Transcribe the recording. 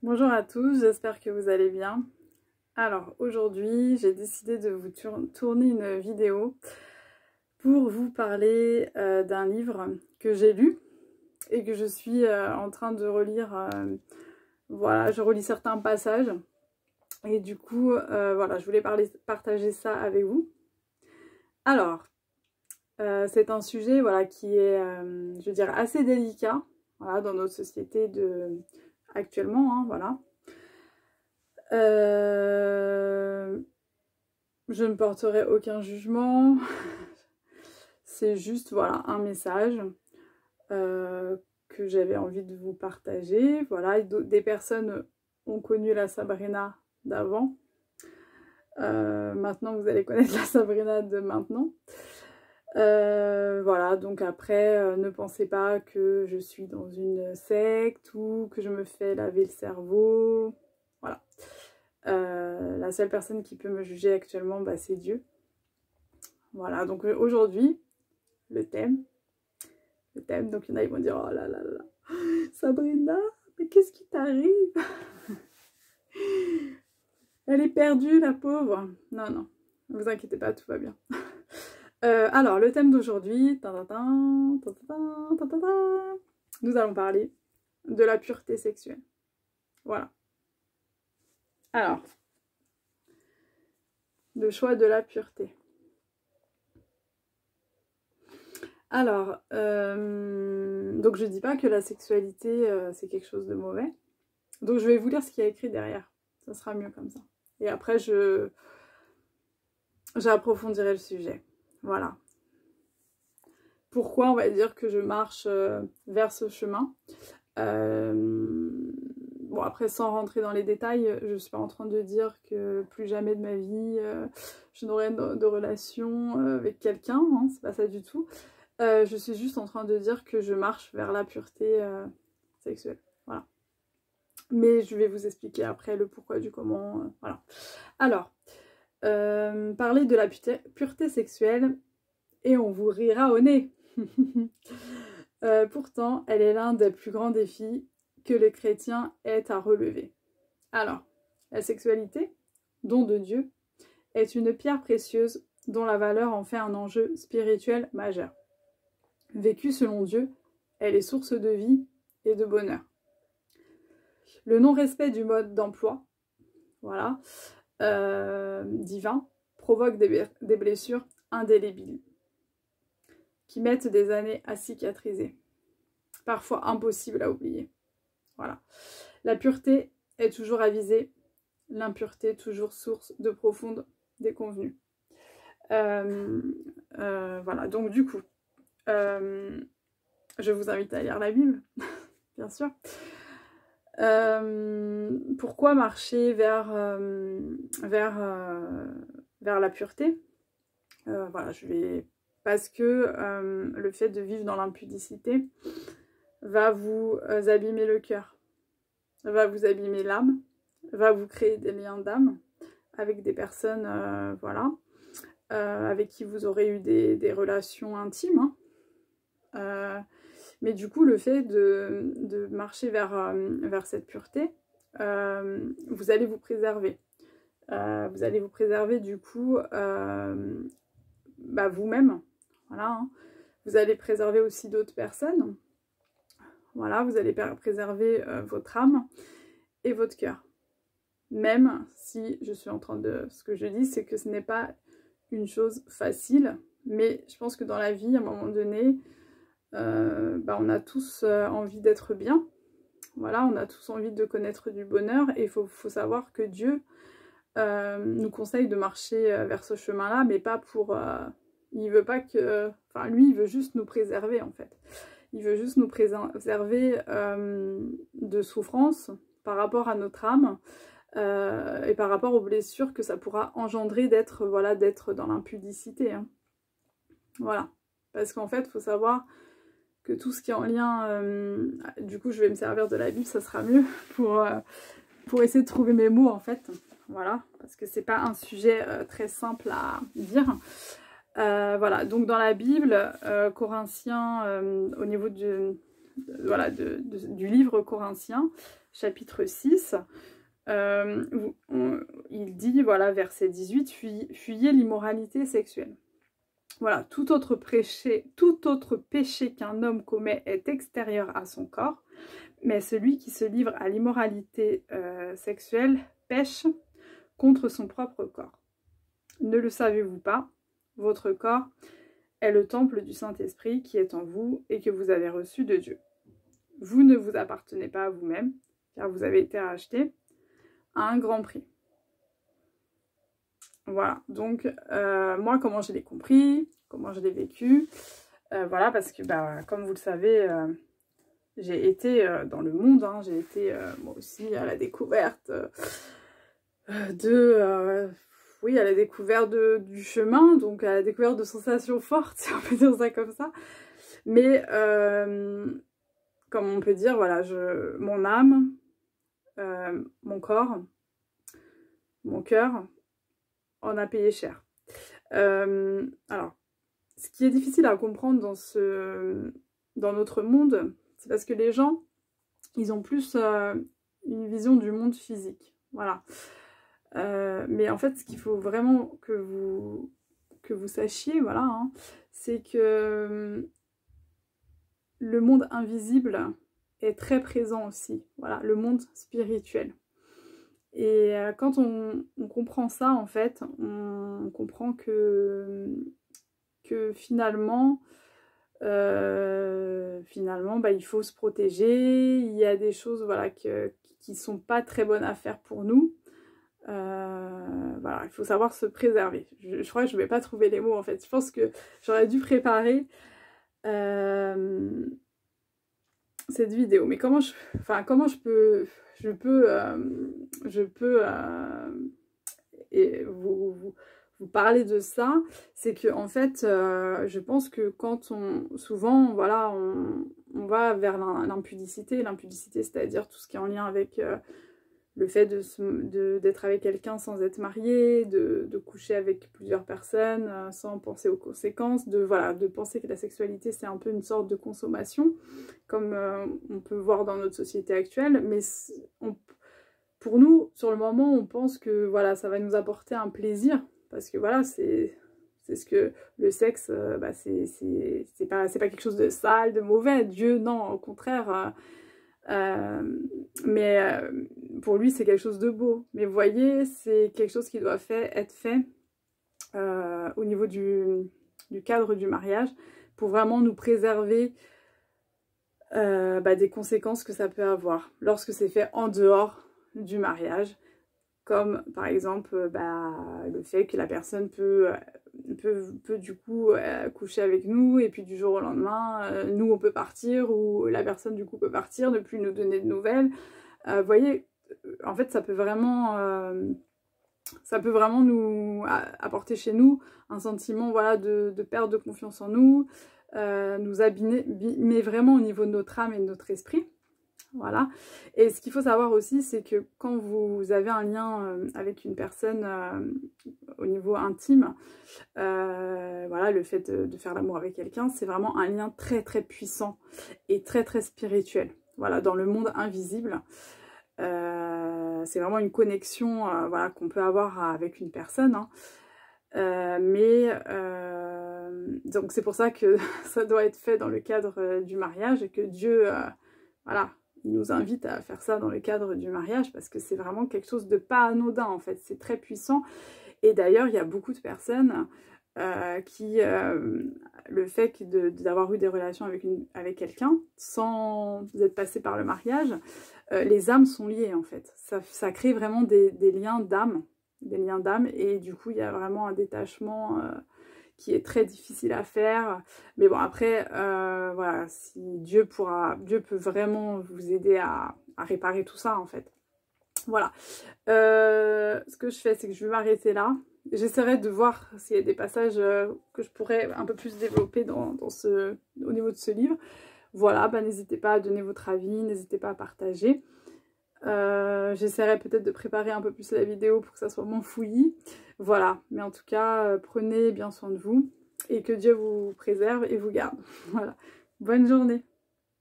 Bonjour à tous, j'espère que vous allez bien. Alors aujourd'hui, j'ai décidé de vous tourner une vidéo pour vous parler d'un livre que j'ai lu et que je suis en train de relire. Voilà, je relis certains passages et du coup, voilà, je voulais partager ça avec vous. Alors, c'est un sujet voilà, qui est, je veux dire, assez délicat voilà, dans notre société actuellement, hein, voilà. Je ne porterai aucun jugement. C'est juste voilà, un message que j'avais envie de vous partager. Voilà, des personnes ont connu la Sabrina d'avant. Maintenant, vous allez connaître la Sabrina de maintenant. Voilà, donc après, ne pensez pas que je suis dans une secte ou que je me fais laver le cerveau. Voilà. La seule personne qui peut me juger actuellement, bah, c'est Dieu. Voilà, donc aujourd'hui, le thème, donc il y en a, ils vont dire, oh là là là, Sabrina, mais qu'est-ce qui t'arrive? Elle est perdue, la pauvre. Non, non, ne vous inquiétez pas, tout va bien. Alors, le thème d'aujourd'hui, nous allons parler de la pureté sexuelle. Voilà. Alors, le choix de la pureté. Alors, donc je dis pas que la sexualité, c'est quelque chose de mauvais. Donc je vais vous lire ce qu'il y a écrit derrière. Ça sera mieux comme ça. Et après, j'approfondirai le sujet. Voilà. Pourquoi on va dire que je marche vers ce chemin. Bon, après, sans rentrer dans les détails, je ne suis pas en train de dire que plus jamais de ma vie, je n'aurai de relation avec quelqu'un. Hein, c'est pas ça du tout. Je suis juste en train de dire que je marche vers la pureté sexuelle. Voilà. Mais je vais vous expliquer après le pourquoi du comment. Voilà. Alors, parler de la pureté sexuelle et on vous rira au nez. Pourtant, elle est l'un des plus grands défis que les chrétiens aient à relever. Alors, la sexualité, don de Dieu, est une pierre précieuse dont la valeur en fait un enjeu spirituel majeur. Vécue selon Dieu, elle est source de vie et de bonheur. Le non-respect du mode d'emploi, voilà, divin, provoque des blessures indélébiles qui mettent des années à cicatriser, parfois impossibles à oublier. Voilà. La pureté est toujours avisée, l'impureté toujours source de profondes déconvenues. Voilà, donc du coup, je vous invite à lire la Bible, bien sûr. Pourquoi marcher vers la pureté? Voilà, parce que le fait de vivre dans l'impudicité va vous abîmer le cœur, va vous abîmer l'âme, va vous créer des liens d'âme avec des personnes, voilà, avec qui vous aurez eu des relations intimes. Hein. Mais du coup, le fait de marcher vers cette pureté, vous allez vous préserver. Vous allez vous préserver du coup vous-même. Voilà, hein. Vous allez préserver aussi d'autres personnes. Voilà, vous allez préserver votre âme et votre cœur. Même si je suis en train de... Ce que je dis, c'est que ce n'est pas une chose facile. Mais je pense que dans la vie, à un moment donné, on a tous envie d'être bien. Voilà, on a tous envie de connaître du bonheur. Et il faut savoir que Dieu nous conseille de marcher vers ce chemin-là, mais pas pour... il veut pas que... Enfin, lui, il veut juste nous préserver, en fait. Il veut juste nous préserver de souffrance par rapport à notre âme et par rapport aux blessures que ça pourra engendrer d'être dans l'impudicité. Hein. Voilà. Parce qu'en fait, il faut savoir que tout ce qui est en lien... du coup, je vais me servir de la Bible, ça sera mieux pour essayer de trouver mes mots, en fait. Voilà. Parce que c'est pas un sujet très simple à dire. Voilà, donc dans la Bible, Corinthiens, au niveau voilà, du livre Corinthiens, chapitre 6. Il dit, voilà, verset 18, fuyez l'immoralité sexuelle. Voilà, tout autre péché qu'un homme commet est extérieur à son corps, mais celui qui se livre à l'immoralité sexuelle pêche contre son propre corps. Ne le savez-vous pas? Votre corps est le temple du Saint-Esprit qui est en vous et que vous avez reçu de Dieu. Vous ne vous appartenez pas à vous-même, car vous avez été racheté à un grand prix. Voilà, donc moi, comment je l'ai compris, comment je l'ai vécu, voilà, parce que, comme vous le savez, j'ai été dans le monde, hein, j'ai été moi aussi à la découverte oui, à la découverte du chemin, donc à la découverte de sensations fortes, si on peut dire ça comme ça. Mais, comme on peut dire, voilà, mon âme, mon corps, mon cœur, en a payé cher. Alors, ce qui est difficile à comprendre dans notre monde, c'est parce que les gens, ils ont plus une vision du monde physique. Voilà. Mais en fait, ce qu'il faut vraiment que vous sachiez, voilà, hein, c'est que le monde invisible est très présent aussi. Voilà, le monde spirituel. Et quand on comprend ça, en fait, on comprend que finalement, il faut se protéger. Il y a des choses, voilà, qui sont pas très bonnes à faire pour nous. Voilà, il faut savoir se préserver. Je crois que je ne vais pas trouver les mots, en fait. Je pense que j'aurais dû préparer cette vidéo. Mais comment je peux et vous parler de ça, c'est que en fait, je pense que quand souvent, voilà, on va vers l'impudicité. L'impudicité, c'est-à-dire tout ce qui est en lien avec le fait d'être avec quelqu'un sans être marié, de coucher avec plusieurs personnes sans penser aux conséquences, de penser que la sexualité c'est un peu une sorte de consommation, comme on peut voir dans notre société actuelle, mais pour nous, sur le moment, on pense que voilà, ça va nous apporter un plaisir, parce que voilà, c'est ce que le sexe, c'est pas quelque chose de sale, de mauvais. Dieu, non, au contraire. Mais pour lui c'est quelque chose de beau, mais vous voyez, c'est quelque chose qui doit être fait au niveau du cadre du mariage, pour vraiment nous préserver des conséquences que ça peut avoir lorsque c'est fait en dehors du mariage, comme par exemple le fait que la personne peut du coup coucher avec nous, et puis du jour au lendemain, nous on peut partir, ou la personne du coup peut partir, ne plus nous donner de nouvelles. Vous voyez, en fait ça peut vraiment nous apporter chez nous un sentiment, voilà, de perte de confiance en nous, nous abîmer, mais vraiment au niveau de notre âme et de notre esprit. Voilà. Et ce qu'il faut savoir aussi, c'est que quand vous avez un lien avec une personne au niveau intime, voilà, le fait de faire l'amour avec quelqu'un, c'est vraiment un lien très très puissant et très très spirituel. Voilà, dans le monde invisible, c'est vraiment une connexion voilà, qu'on peut avoir avec une personne, hein. Donc c'est pour ça que ça doit être fait dans le cadre du mariage, et que Dieu, voilà, il nous invite à faire ça dans le cadre du mariage, parce que c'est vraiment quelque chose de pas anodin, en fait, c'est très puissant. Et d'ailleurs, il y a beaucoup de personnes qui, le fait d'avoir eu des relations avec quelqu'un, sans être passé par le mariage, les âmes sont liées, en fait. Ça crée vraiment des liens d'âme, et du coup, il y a vraiment un détachement qui est très difficile à faire. Mais bon, après, voilà, si Dieu peut vraiment vous aider à réparer tout ça, en fait. Voilà. Ce que je fais, c'est que je vais m'arrêter là. J'essaierai de voir s'il y a des passages que je pourrais un peu plus développer au niveau de ce livre. Voilà, n'hésitez pas à donner votre avis, n'hésitez pas à partager. J'essaierai peut-être de préparer un peu plus la vidéo pour que ça soit moins fouillis. Voilà, mais en tout cas, prenez bien soin de vous, et que Dieu vous préserve et vous garde. Voilà, bonne journée.